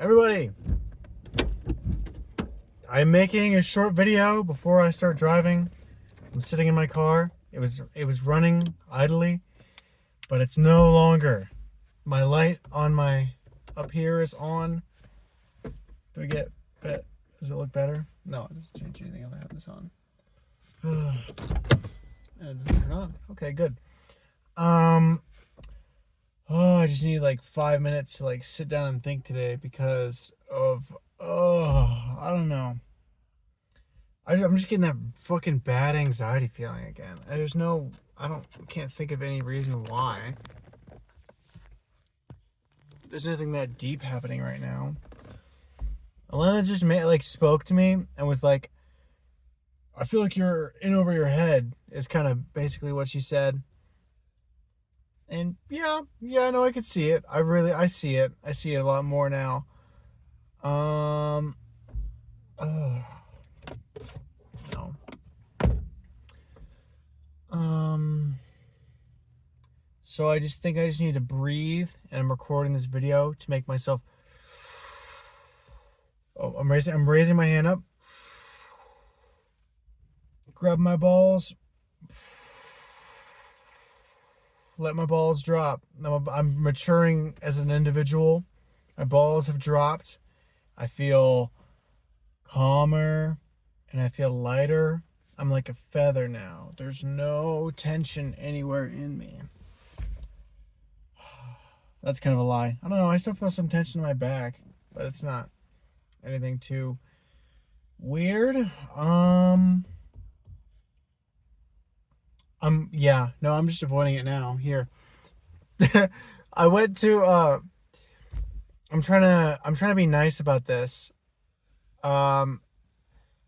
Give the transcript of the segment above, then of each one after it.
Everybody, I'm making a short video before I start driving. I'm sitting in my car. It was running idly, but it's no longer. My light on my up here is on. Do we get bet? Does it look better? No, it doesn't change anything if I have this on. And it doesn't turn on. Okay, good. I just need like 5 minutes to like sit down and think today because of I don't know. I'm just getting that fucking bad anxiety feeling again. Can't think of any reason why. There's nothing that deep happening right now. Elena just spoke to me and was like, I feel like you're in over your head, is kind of basically what she said. And yeah, no, I could see it. I see it. I see it a lot more now. No. So I just think I just need to breathe, and I'm recording this video to make myself. Oh, I'm raising my hand up. Grab my balls. Let my balls drop. I'm maturing as an individual. My balls have dropped. I feel calmer and I feel lighter. I'm like a feather now. There's no tension anywhere in me. That's kind of a lie. I don't know. I still feel some tension in my back, but it's not anything too weird. I'm just avoiding it now. Here. I went to I'm trying to be nice about this.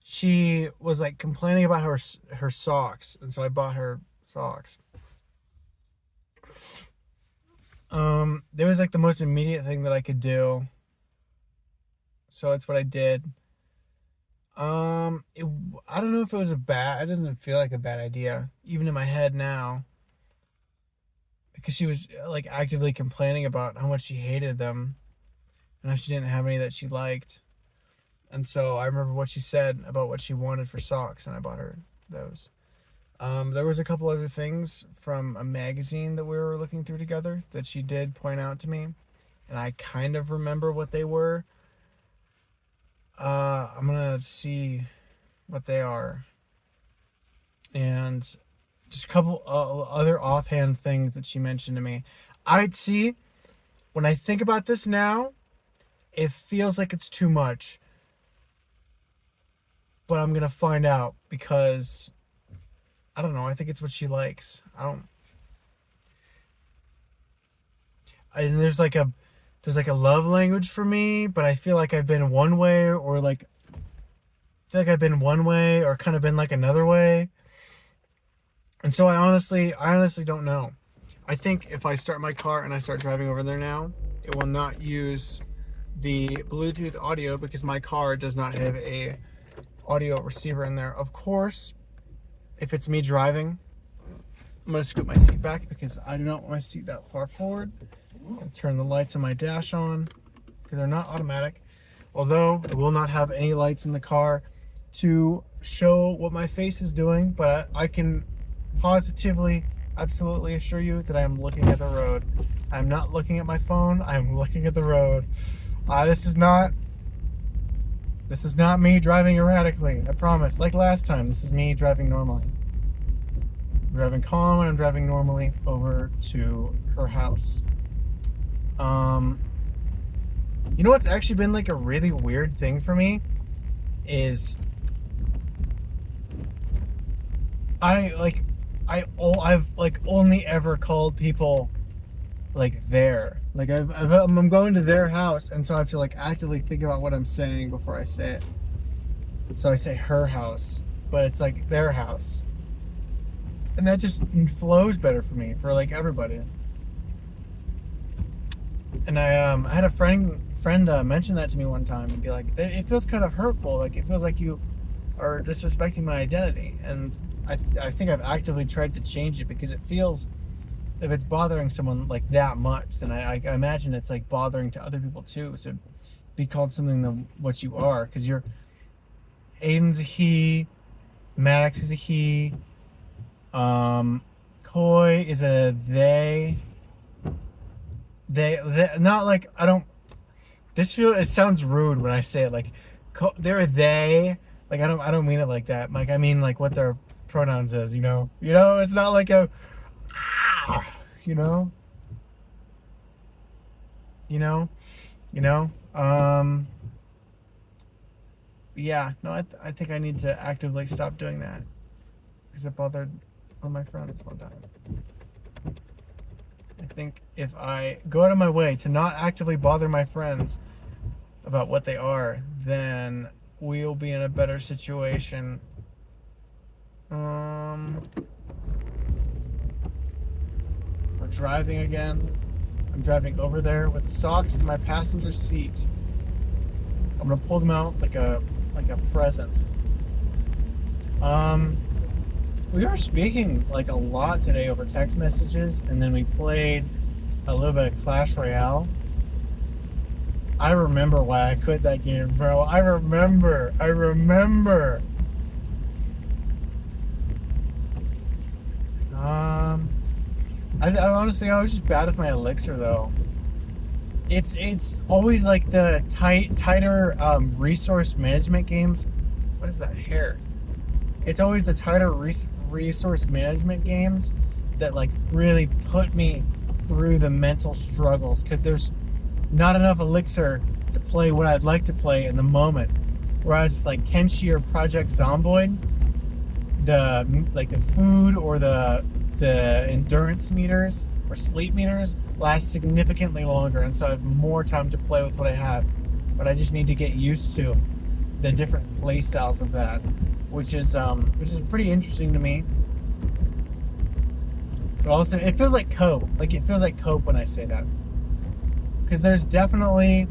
She was like complaining about her socks, and so I bought her socks. There was like the most immediate thing that I could do. So it's what I did. I don't know if it was it doesn't feel like a bad idea, even in my head now. Because she was like actively complaining about how much she hated them and how she didn't have any that she liked. And so I remember what she said about what she wanted for socks, and I bought her those. There was a couple other things from a magazine that we were looking through together that she did point out to me, and I kind of remember what they were. I'm gonna see what they are, and just a couple other offhand things that she mentioned to me. I'd see, when I think about this now, it feels like it's too much, but I'm gonna find out because I don't know. I think it's what she likes. And there's like a love language for me, but I feel like I've been one way, or like I've been one way or kind of been like another way. And so I honestly don't know. I think if I start my car and I start driving over there now, it will not use the Bluetooth audio because my car does not have a audio receiver in there. Of course, if it's me driving, I'm going to scoot my seat back because I do not want my seat that far forward. I'm going to turn the lights on my dash on because they're not automatic. Although I will not have any lights in the car to show what my face is doing, but I can positively, absolutely assure you that I am looking at the road. I'm not looking at my phone. I'm looking at the road. This is not me driving erratically. I promise. Like last time, this is me driving normally. I'm driving calm and I'm driving normally over to her house. You know what's actually been like a really weird thing for me is I've like only ever called people like there. Like I'm going to their house, and so I have to like actively think about what I'm saying before I say it. So I say her house, but it's like their house, and that just flows better for me, for like everybody. And I had a friend mention that to me one time and be like, it feels kind of hurtful. Like it feels like you are disrespecting my identity, and I think I've actively tried to change it because it feels, if it's bothering someone like that much, then I imagine it's like bothering to other people too. So be called something than what you are, because you're Aiden's a he, Maddox is a he, Coy is a they. They not like I don't. It sounds rude when I say it. Like, they're a they. Like I don't mean it like that. Like I mean like what their pronouns is. It's not like a. You know. You know. You know. Yeah. No, I think I need to actively stop doing that because it bothered all my friends one time. I think if I go out of my way to not actively bother my friends about what they are, then we'll be in a better situation. We're driving again. I'm driving over there with socks in my passenger seat. I'm gonna pull them out like a present. We were speaking like a lot today over text messages, and then we played a little bit of Clash Royale. I remember why I quit that game, bro. I remember. I honestly, I was just bad with my elixir though. It's always like the tighter resource management games. What is that hair? It's always the tighter resource management games that like really put me through the mental struggles, because there's not enough elixir to play what I'd like to play in the moment. Whereas with like Kenshi or Project Zomboid, the food or the endurance meters or sleep meters last significantly longer, and so I have more time to play with what I have. But I just need to get used to the different play styles of that, which is pretty interesting to me. But also, it feels like cope. Like it feels like cope when I say that, because there's definitely,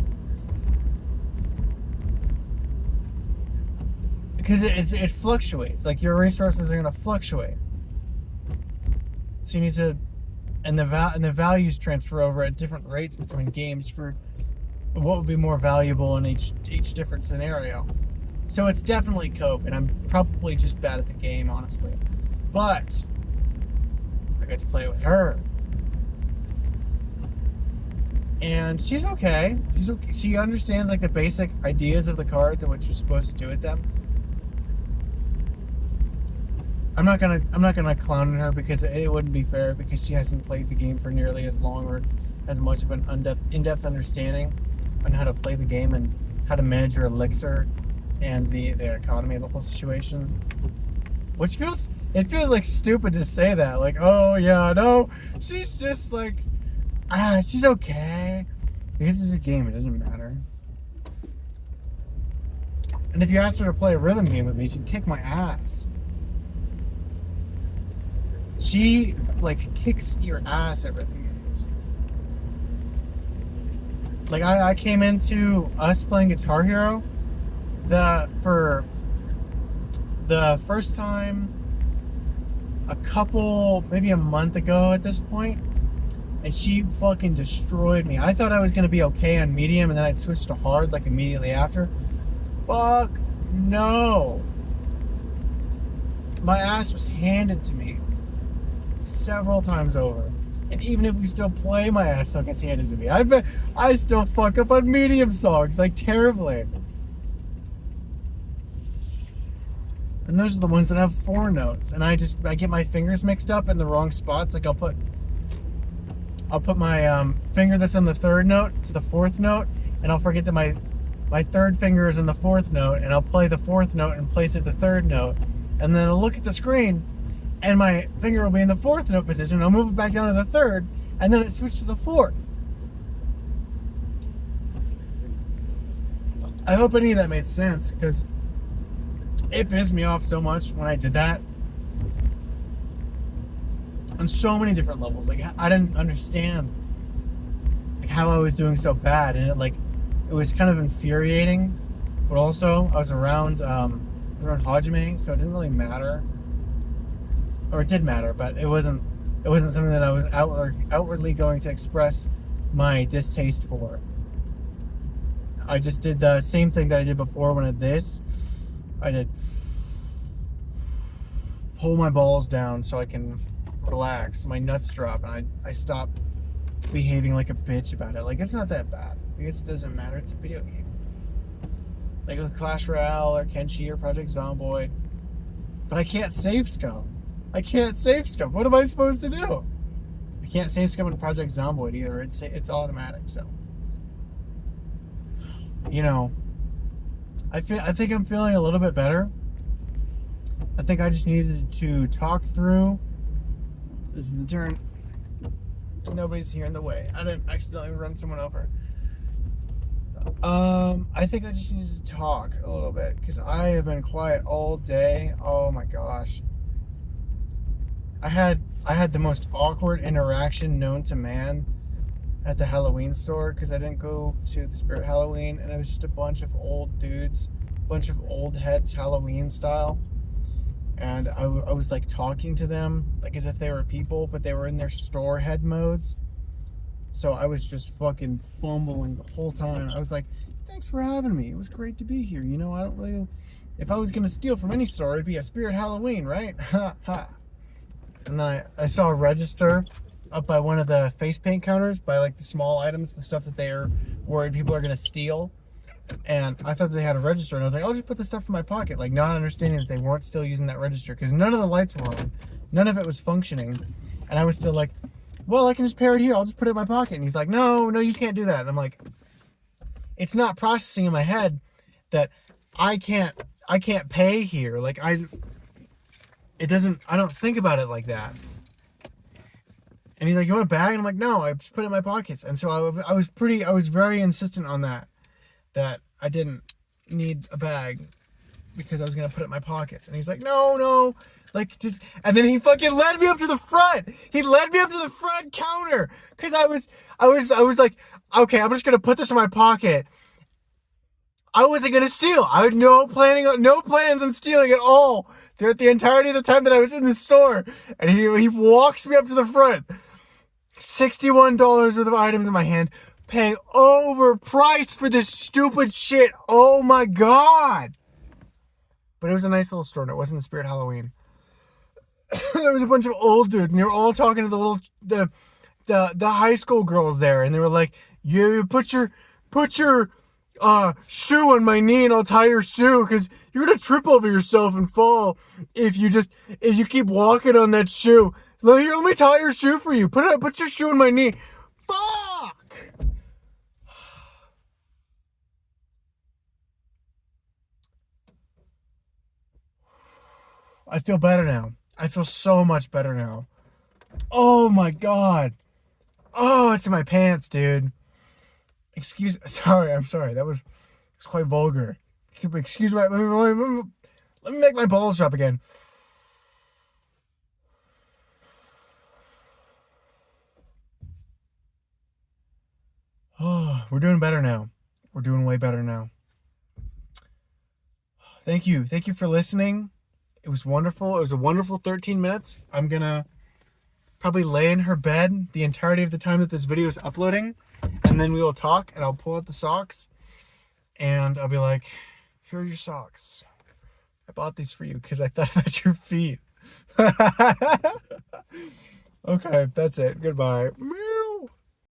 because it fluctuates. Like your resources are gonna fluctuate, so you need to, and the values transfer over at different rates between games for what would be more valuable in each different scenario. So it's definitely cope, and I'm probably just bad at the game, honestly. But I got to play with her, and she's okay. She understands like the basic ideas of the cards and what you're supposed to do with them. I'm not gonna clown on her, because it wouldn't be fair, because she hasn't played the game for nearly as long or as much of an in-depth understanding on how to play the game and how to manage your elixir and the economy of the whole situation. Which feels like stupid to say that. Like, oh yeah, no, she's just like, she's okay. Because this is a game, it doesn't matter. And if you asked her to play a rhythm game with me, she'd kick my ass. She like kicks your ass at rhythm games. Like I came into us playing Guitar Hero for the first time maybe a month ago at this point, and she fucking destroyed me. I thought I was gonna be okay on medium, and then I'd switch to hard like immediately after. Fuck no. My ass was handed to me several times over. And even if we still play, my ass still gets handed to me. I bet I still fuck up on medium songs, like terribly. And those are the ones that have 4 notes, and I get my fingers mixed up in the wrong spots. Like I'll put my finger that's on the 3rd note to the 4th note, and I'll forget that my 3rd finger is in the 4th note, and I'll play the 4th note and place it the 3rd note, and then I'll look at the screen, and my finger will be in the 4th note position. I'll move it back down to the 3rd, and then it switched to the 4th. I hope any of that made sense, because it pissed me off so much when I did that. On so many different levels. Like, I didn't understand like how I was doing so bad, and it was kind of infuriating. But also, I was around Hajime, so it didn't really matter. Or it did matter, but it wasn't something that I was outwardly going to express my distaste for. I just did the same thing that I did before when I did this. I did pull my balls down so I can relax. My nuts drop, and I stop behaving like a bitch about it. Like, it's not that bad. Like, it doesn't matter. It's a video game. Like with Clash Royale or Kenshi or Project Zomboid. But I can't save scum. I can't save scum. What am I supposed to do? I can't save scum in Project Zomboid either. It's automatic, so. You know, I think I'm feeling a little bit better. I think I just needed to talk through. This is the turn. Nobody's here in the way. I didn't accidentally run someone over. I think I just needed to talk a little bit because I have been quiet all day. Oh my gosh. I had the most awkward interaction known to man at the Halloween store because I didn't go to the Spirit Halloween, and it was just a bunch of old dudes, bunch of old heads Halloween style. And I was like talking to them like as if they were people, but they were in their store head modes. So I was just fucking fumbling the whole time. I was like, thanks for having me. It was great to be here. You know, I don't really... If I was going to steal from any store, it'd be a Spirit Halloween, right? Ha, ha. And then I saw a register up by one of the face paint counters, by like the small items, the stuff that they're worried people are going to steal. And I thought they had a register, and I was like, I'll just put the stuff in my pocket, like not understanding that they weren't still using that register because none of the lights were on. None of it was functioning. And I was still like, well, I can just pair it here. I'll just put it in my pocket. And he's like, no, you can't do that. And I'm like, it's not processing in my head that I can't pay here. Like I don't think about it like that. And he's like, you want a bag? And I'm like, no, I just put it in my pockets. And so I was very insistent on that I didn't need a bag because I was going to put it in my pockets. And he's like, no, like, just, and then he fucking led me up to the front. He led me up to the front counter. Cause I was like, okay, I'm just going to put this in my pocket. I wasn't going to steal. I had no plans on stealing at all throughout the entirety of the time that I was in the store. And he walks me up to the front. $61 worth of items in my hand. Paying overpriced for this stupid shit. Oh my God. But it was a nice little store and it wasn't the Spirit Halloween. There was a bunch of old dudes and they were all talking to the high school girls there, and they were like, you put your shoe on my knee and I'll tie your shoe because you're gonna trip over yourself and fall if you keep walking on that shoe. So here, let me tie your shoe for you. Put your shoe on my knee. Fuck. I feel better now. I feel so much better now. Oh my God. Oh, it's in my pants, dude. I'm sorry. That was quite vulgar. Excuse me. Let me make my balls drop again. Oh, we're doing better now. We're doing way better now. Thank you for listening. It was wonderful. It was a wonderful 13 minutes. I'm going to probably lay in her bed the entirety of the time that this video is uploading. And then we will talk, and I'll pull out the socks. And I'll be like, here are your socks. I bought these for you because I thought about your feet. Okay, that's it. Goodbye. Meow.